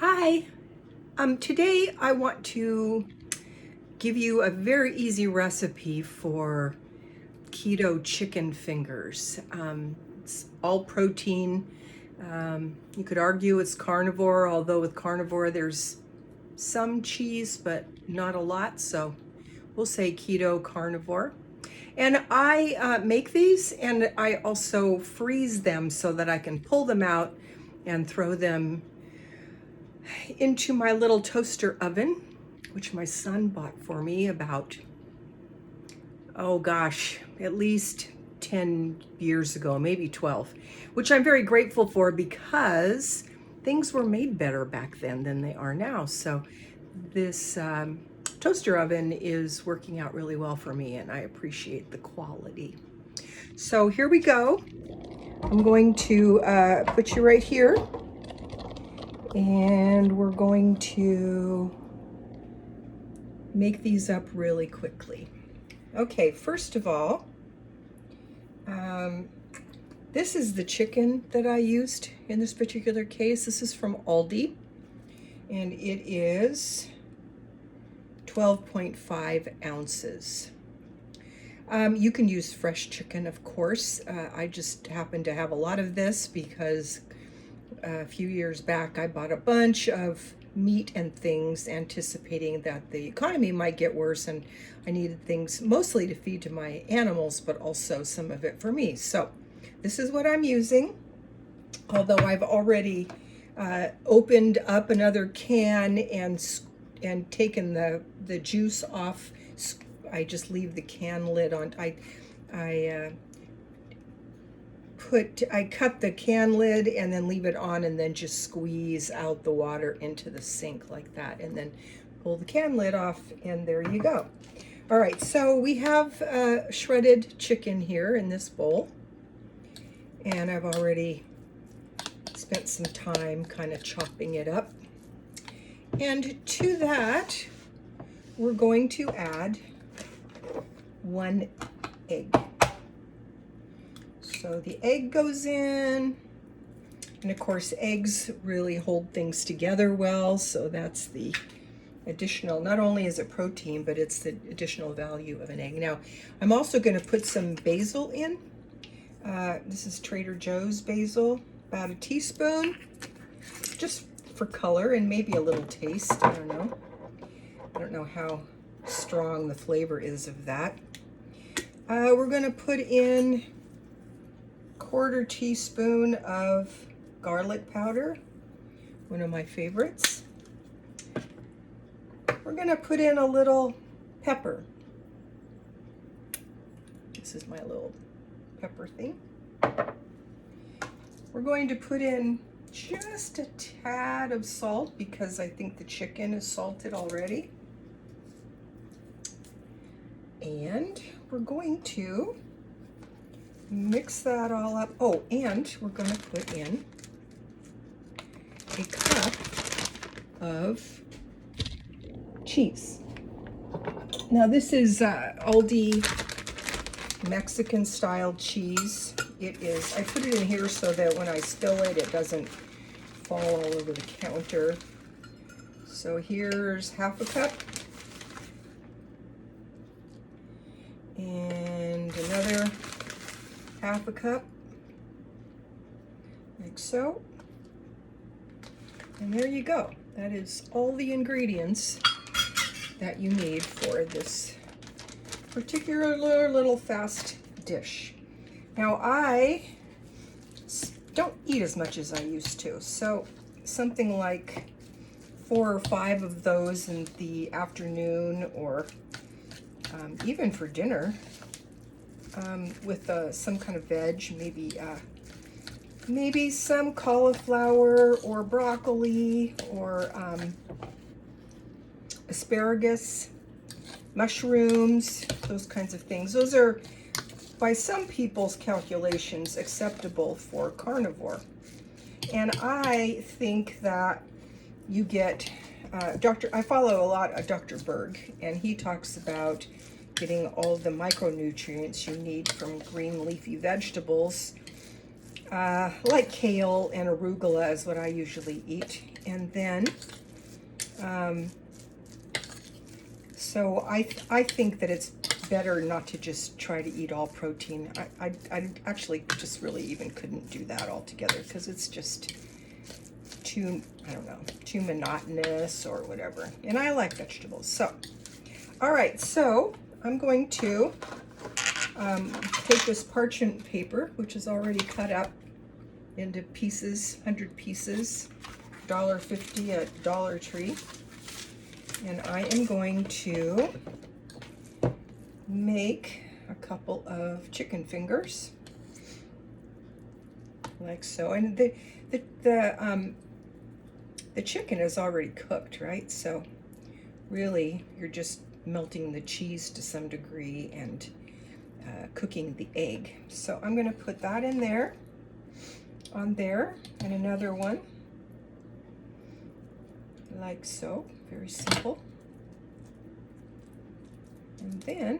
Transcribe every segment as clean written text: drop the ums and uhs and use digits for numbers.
Hi, today I want to give you a very easy recipe for keto chicken fingers. It's all protein. You could argue it's carnivore, although with carnivore there's some cheese, but not a lot. So we'll say keto carnivore. And I make these and I also freeze them so that I can pull them out and throw them into my little toaster oven, which my son bought for me about, oh gosh, at least 10 years ago, maybe 12, which I'm very grateful for because things were made better back then than they are now. So this toaster oven is working out really well for me and I appreciate the quality. So here we go. I'm going to put you right here. And we're going to make these up really quickly. Okay, first of all, this is the chicken that I used in this particular case. This is from Aldi, and it is 12.5 ounces. You can use fresh chicken, of course. I just happen to have a lot of this because a few years back I bought a bunch of meat and things anticipating that the economy might get worse and I needed things mostly to feed to my animals, but also some of it for me. So this is what I'm using, although I've already opened up another can and taken the juice off. I just leave the can lid on. I cut the can lid and then leave it on and then just squeeze out the water into the sink like that and then pull the can lid off and there you go. All right, so we have shredded chicken here in this bowl and I've already spent some time kind of chopping it up. And to that, we're going to add 1 egg. So the egg goes in, and of course eggs really hold things together well, so that's the additional, not only is it protein, but it's the additional value of an egg. Now, I'm also going to put some basil in. This is Trader Joe's basil, about a teaspoon, just for color and maybe a little taste. I don't know. I don't know how strong the flavor is of that. We're going to put in 1/4 teaspoon of garlic powder, one of my favorites. We're going to put in a little pepper. This is my little pepper thing. We're going to put in just a tad of salt because I think the chicken is salted already. And we're going to mix that all up. Oh, and we're going to put in a cup of cheese. Now this is Aldi Mexican style cheese. It is, I put it in here so that when I spill it, it doesn't fall all over the counter. So here's 1/2 cup. And another 1/2 cup, like so. And there you go. That is all the ingredients that you need for this particular little fast dish. Now I don't eat as much as I used to, so something like 4 or 5 of those in the afternoon or even for dinner. With some kind of veg, maybe some cauliflower or broccoli or asparagus, mushrooms, those kinds of things. Those are, by some people's calculations, acceptable for carnivore. And I think that you get, I follow a lot of Dr. Berg, and he talks about getting all the micronutrients you need from green leafy vegetables like kale and arugula is what I usually eat. And then, so I think that it's better not to just try to eat all protein. I actually just really even couldn't do that altogether because it's just too, I don't know, too monotonous or whatever. And I like vegetables. So, all right, so I'm going to take this parchment paper, which is already cut up into pieces, 100 pieces, $1.50 at Dollar Tree. And I am going to make a couple of chicken fingers, like so. And the chicken is already cooked, right? So really, you're just melting the cheese to some degree and cooking the egg. So I'm going to put that in there, on there, and another one, like so. Very simple. And then,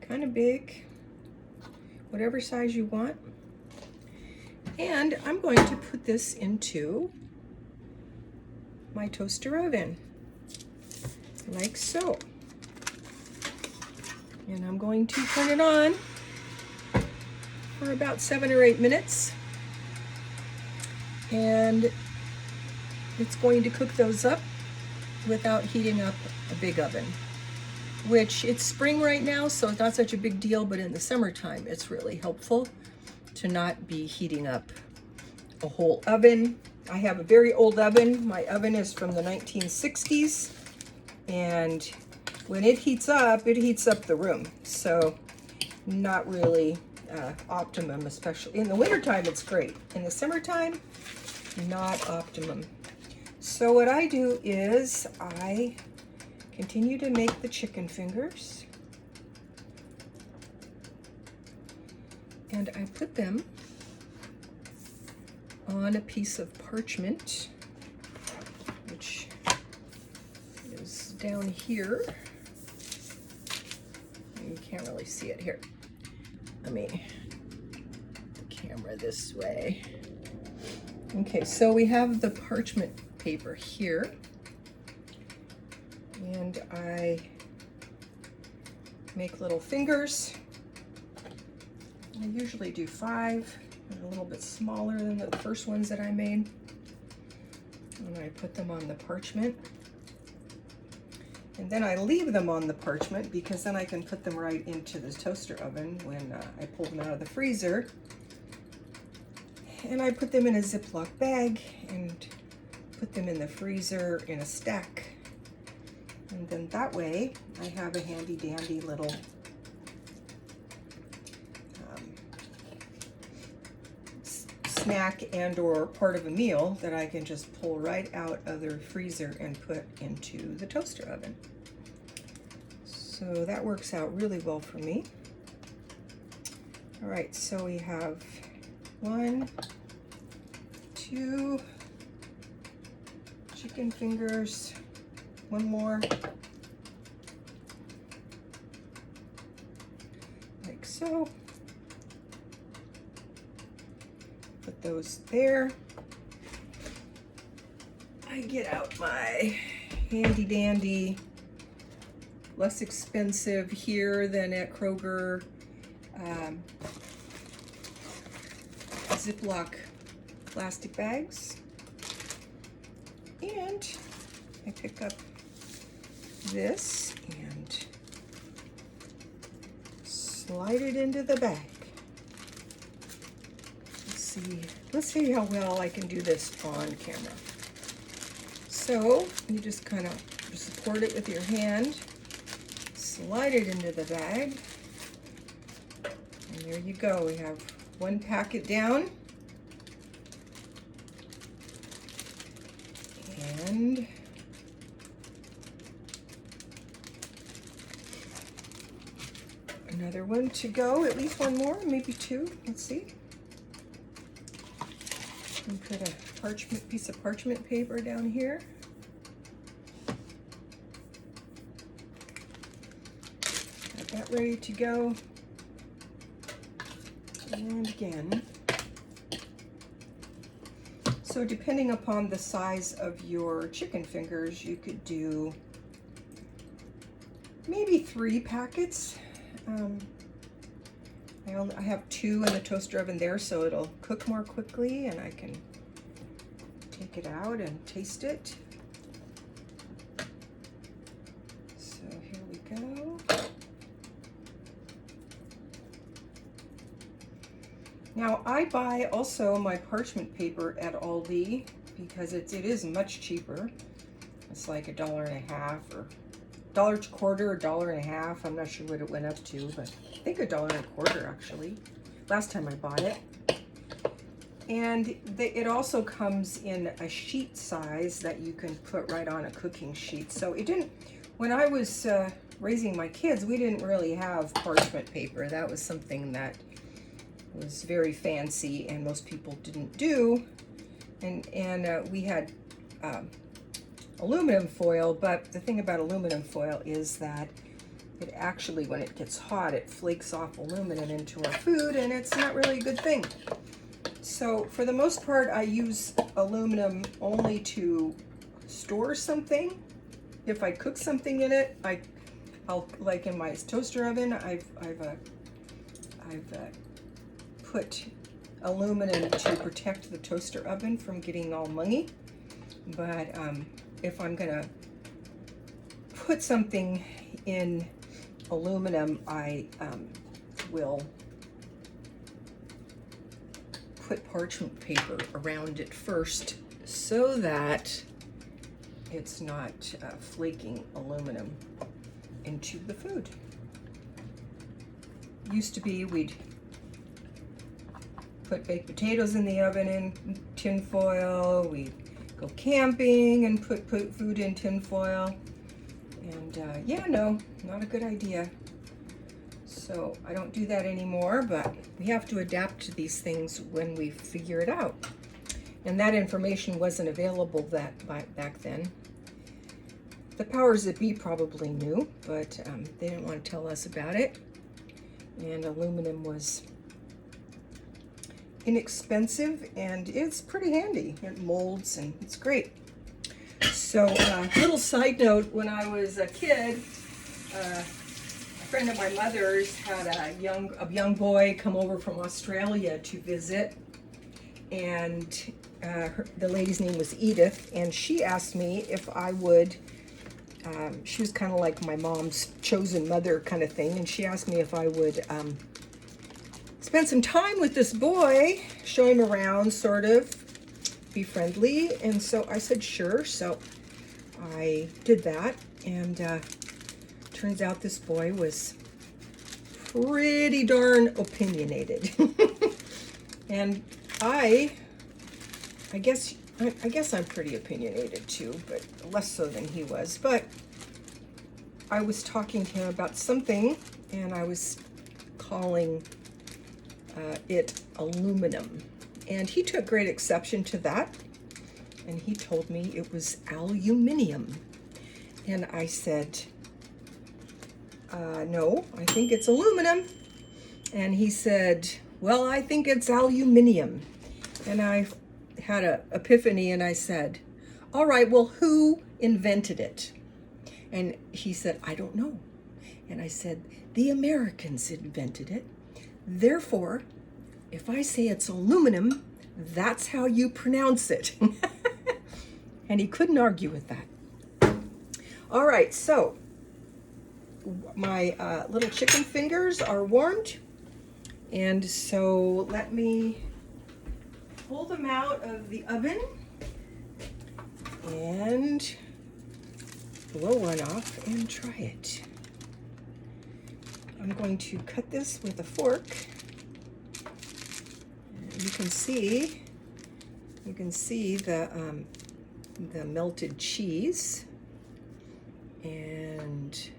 kind of big, whatever size you want. And I'm going to put this into my toaster oven, like so. And I'm going to turn it on for about 7 or 8 minutes. And it's going to cook those up without heating up a big oven, which it's spring right now, so it's not such a big deal, but in the summertime, it's really helpful to not be heating up a whole oven. I have a very old oven. My oven is from the 1960s, and when it heats up the room. So not really optimum, especially in the wintertime, it's great. In the summertime, not optimum. So what I do is I continue to make the chicken fingers, and I put them on a piece of parchment, which is down here. You can't really see it here. Let me put the camera this way. Okay, so we have the parchment paper here, and I make little fingers. I usually do 5. They're a little bit smaller than the first ones that I made. And I put them on the parchment. And then I leave them on the parchment because then I can put them right into the toaster oven when I pull them out of the freezer. And I put them in a Ziploc bag and put them in the freezer in a stack. And then that way I have a handy dandy little snack and or part of a meal that I can just pull right out of the freezer and put into the toaster oven. So that works out really well for me. All right, so we have 1, 2 chicken fingers, 1 more, like so. Put those there. I get out my handy dandy, less expensive here than at Kroger, Ziploc plastic bags. And I pick up this and slide it into the bag. Let's see how well I can do this on camera. So you just kind of support it with your hand, slide it into the bag, and there you go. We have 1 packet down, and another one to go, at least 1 more, maybe 2, let's see. And put a piece of parchment paper down here. Got that ready to go. And again. So depending upon the size of your chicken fingers, you could do maybe 3 packets. I have 2 in the toaster oven there, so it'll cook more quickly and I can take it out and taste it. So here we go. Now I buy also my parchment paper at Aldi because it is much cheaper. It's like $1.50 or $1.25, $1.50. I'm not sure what it went up to, but I think $1.25 actually. Last time I bought it. And it also comes in a sheet size that you can put right on a cooking sheet. So it didn't, when I was raising my kids, we didn't really have parchment paper. That was something that was very fancy and most people didn't do. And we had aluminum foil, but the thing about aluminum foil is that it actually, when it gets hot, it flakes off aluminum into our food, and it's not really a good thing. So for the most part, I use aluminum only to store something. If I cook something in it, I'll like in my toaster oven, I've put aluminum to protect the toaster oven from getting all mungy. But if I'm gonna put something in aluminum, I will put parchment paper around it first so that it's not flaking aluminum into the food. Used to be we'd put baked potatoes in the oven in tin foil, we'd go camping and put food in tin foil, and yeah, no, not a good idea. So I don't do that anymore, but we have to adapt to these things when we figure it out. And that information wasn't available back then. The powers that be probably knew, but they didn't want to tell us about it. And aluminum was inexpensive, and it's pretty handy. It molds, and it's great. So, little side note, when I was a kid, a friend of my mother's had a young boy come over from Australia to visit, and the lady's name was Edith, and she asked me if I would, she was kind of like my mom's chosen mother kind of thing, and she asked me if I would spend some time with this boy, show him around, sort of, be friendly. And so I said sure, so I did that, and turns out this boy was pretty darn opinionated. And I guess I'm pretty opinionated too, but less so than he was. But I was talking to him about something, and I was calling it aluminum, and he took great exception to that, and he told me it was aluminium. And I said, no, I think it's aluminum. And he said, well, I think it's aluminium. And I had an epiphany, and I said, all right, well, who invented it? And he said, I don't know. And I said, the Americans invented it. Therefore, if I say it's aluminum, that's how you pronounce it. And he couldn't argue with that. All right, so my little chicken fingers are warmed. And so let me pull them out of the oven and blow one off and try it. I'm going to cut this with a fork. You can see the melted cheese, and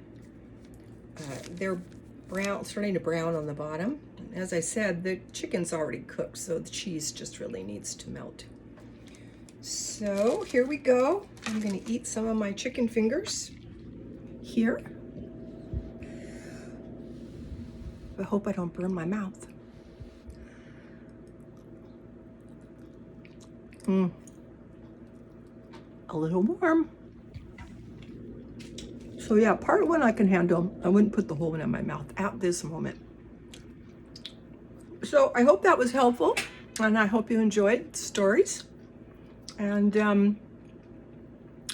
they're brown, starting to brown on the bottom. As I said, the chicken's already cooked, so the cheese just really needs to melt. So here we go. I'm going to eat some of my chicken fingers here. I hope I don't burn my mouth. A little warm. So yeah, part one I can handle. I wouldn't put the whole one in my mouth at this moment. So I hope that was helpful, and I hope you enjoyed the stories. And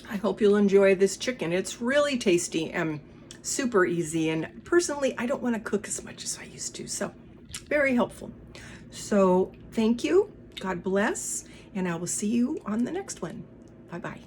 I hope you'll enjoy this chicken. It's really tasty and super easy. And personally, I don't want to cook as much as I used to. So very helpful. So thank you. God bless. And I will see you on the next one. Bye-bye.